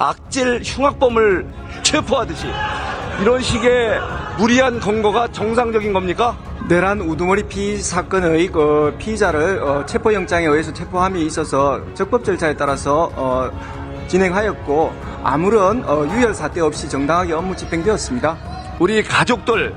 악질 흉악범을 체포하듯이 이런 식의 무리한 검거가 정상적인 겁니까? 내란 우두머리 피의 사건의 피의자를 체포영장에 의해서 체포함에 있어서 적법 절차에 따라서 진행하였고 아무런 유혈 사태 없이 정당하게 업무 집행되었습니다. 우리 가족들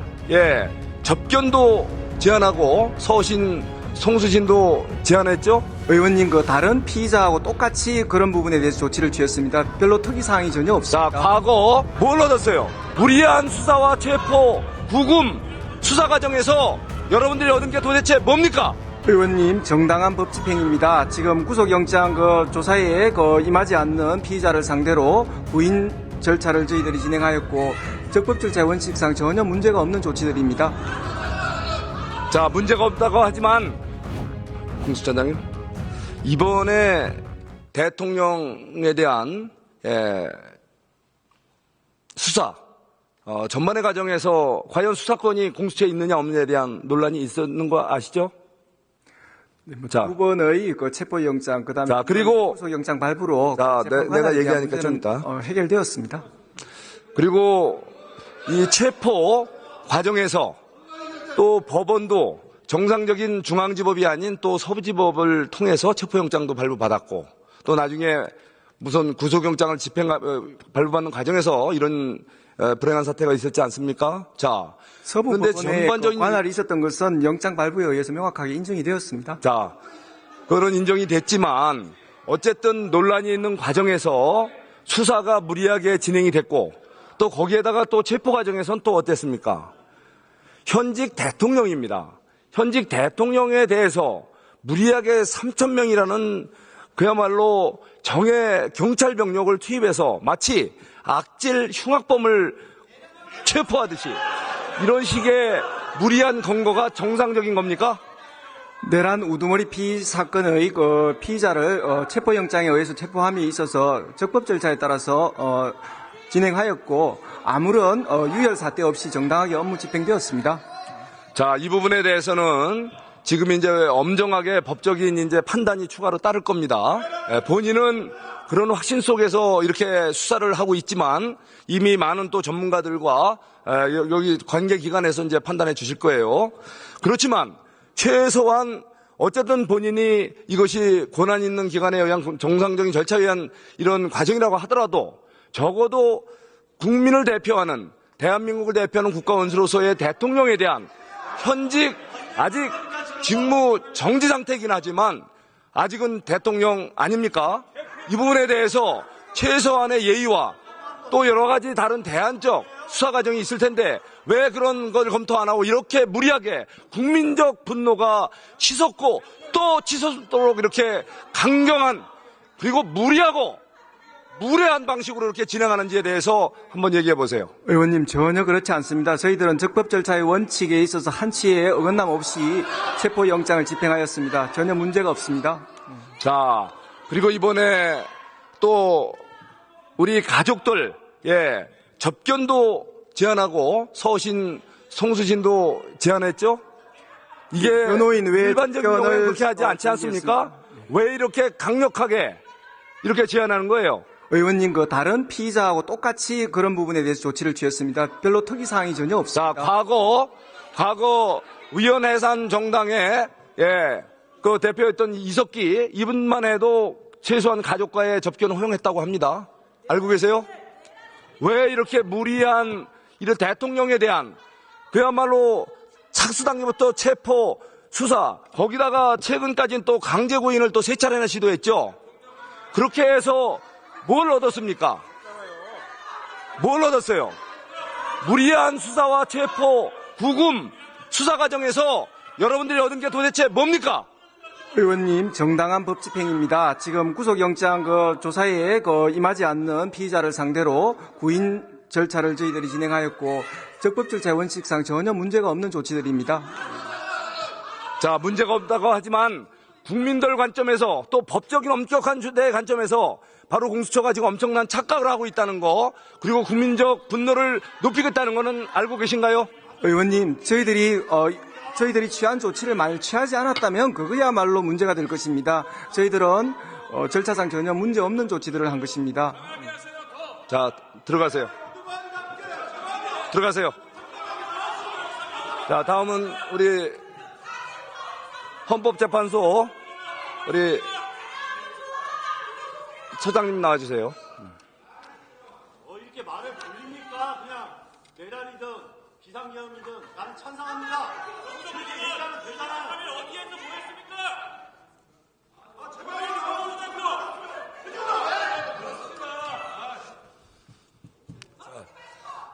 접견도 제안하고 서신 송수신도 제안했죠? 의원님 다른 피의자하고 똑같이 그런 부분에 대해서 조치를 취했습니다. 별로 특이사항이 전혀 자, 없습니다. 과거 뭘 얻었어요? 무리한 수사와 체포, 구금, 수사 과정에서 여러분들이 얻은 게 도대체 뭡니까? 의원님 정당한 법 집행입니다. 지금 구속영장 조사에 임하지 않는 피의자를 상대로 구인 절차를 저희들이 진행하였고 적법 절차의 원칙상 전혀 문제가 없는 조치들입니다. 자, 문제가 없다고 하지만 공수처장님 이번에 대통령에 대한 수사 전반의 과정에서 과연 수사권이 공수처에 있느냐 없느냐에 대한 논란이 있었는 거 아시죠? 자, 두 번의 체포영장 그다음에 자, 그리고 구속영장 발부로 자, 내가 얘기하니까 좀 이따 해결되었습니다. 그리고 이 체포 과정에서 또 법원도 정상적인 중앙지법이 아닌 또 서부지법을 통해서 체포영장도 발부받았고 또 나중에 무슨 구속영장을 발부받는 과정에서 이런 불행한 사태가 있었지 않습니까? 자, 서부법원에 관할이 있었던 것은 영장 발부에 의해서 명확하게 인정이 되었습니다. 자, 그런 인정이 됐지만 어쨌든 논란이 있는 과정에서 수사가 무리하게 진행이 됐고 또 거기에다가 또 체포 과정에서는 또 어땠습니까? 현직 대통령입니다. 현직 대통령에 대해서 무리하게 3,000명이라는 그야말로 정예 경찰 병력을 투입해서 마치 악질 흉악범을 체포하듯이 이런 식의 무리한 검거가 정상적인 겁니까? 내란 우두머리 피의 사건의 피의자를 체포영장에 의해서 체포함에 있어서 적법 절차에 따라서 진행하였고 아무런 유혈 사태 없이 정당하게 업무 집행되었습니다. 자, 이 부분에 대해서는 지금 이제 엄정하게 법적인 이제 판단이 추가로 따를 겁니다. 본인은 그런 확신 속에서 이렇게 수사를 하고 있지만 이미 많은 또 전문가들과 여기 관계기관에서 이제 판단해 주실 거예요. 그렇지만 최소한 어쨌든 본인이 이것이 권한 있는 기관에 의한 정상적인 절차에 의한 이런 과정이라고 하더라도 적어도 국민을 대표하는 대한민국을 대표하는 국가원수로서의 대통령에 대한 현직 아직 직무 정지 상태이긴 하지만 아직은 대통령 아닙니까? 이 부분에 대해서 최소한의 예의와 또 여러 가지 다른 대안적 수사 과정이 있을 텐데 왜 그런 걸 검토 안 하고 이렇게 무리하게 국민적 분노가 치솟고 또 치솟도록 이렇게 강경한 그리고 무례한 방식으로 이렇게 진행하는지에 대해서 한번 얘기해 보세요. 의원님 전혀 그렇지 않습니다. 저희들은 적법 절차의 원칙에 있어서 한치의 어긋남 없이 체포영장을 집행하였습니다. 전혀 문제가 없습니다. 자, 그리고 이번에 또 우리 가족들 접견도 제안하고 서신 송수신도 제안했죠? 이게 변호인 왜 일반적인 경우에 그렇게 하지 않지 않습니까? 왜 이렇게 강력하게 이렇게 제안하는 거예요? 의원님 다른 피의자하고 똑같이 그런 부분에 대해서 조치를 취했습니다. 별로 특이사항이 전혀 없습니다. 자, 과거 위원회산 정당의 그 대표였던 이석기 이분만 해도 최소한 가족과의 접견을 허용했다고 합니다. 알고 계세요? 왜 이렇게 무리한 이런 대통령에 대한 그야말로 착수당기부터 체포, 수사 거기다가 최근까지는 또 강제구인을 또 세 차례나 시도했죠. 그렇게 해서 뭘 얻었습니까? 뭘 얻었어요? 무리한 수사와 체포, 구금, 수사 과정에서 여러분들이 얻은 게 도대체 뭡니까? 의원님 정당한 법 집행입니다. 지금 구속영장 조사에 임하지 않는 피의자를 상대로 구인 절차를 저희들이 진행하였고 적법 절차의 원칙상 전혀 문제가 없는 조치들입니다. 자, 문제가 없다고 하지만 국민들 관점에서 또 법적인 엄격한 주대의 관점에서 바로 공수처가 지금 엄청난 착각을 하고 있다는 거 그리고 국민적 분노를 높이겠다는 거는 알고 계신가요? 의원님 저희들이 취한 조치를 만약 취하지 않았다면 그거야말로 문제가 될 것입니다. 저희들은 절차상 전혀 문제 없는 조치들을 한 것입니다. 자, 들어가세요. 들어가세요. 자, 다음은 우리 헌법재판소 우리 처장님 나와주세요. 이렇게 말을 돌립니까? 그냥 내란이든 비상계엄이든 나는 찬성합니다. 이렇게 얘기하면 되잖아요. 어디에서 보냈습니까?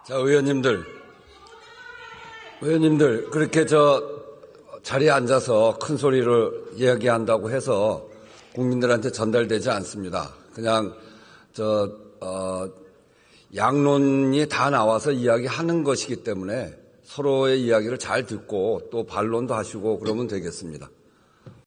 자, 의원님들, 그렇게 자리에 앉아서 큰 소리를 이야기한다고 해서 국민들한테 전달되지 않습니다. 그냥, 양론이 다 나와서 이야기하는 것이기 때문에 서로의 이야기를 잘 듣고 또 반론도 하시고 그러면 되겠습니다.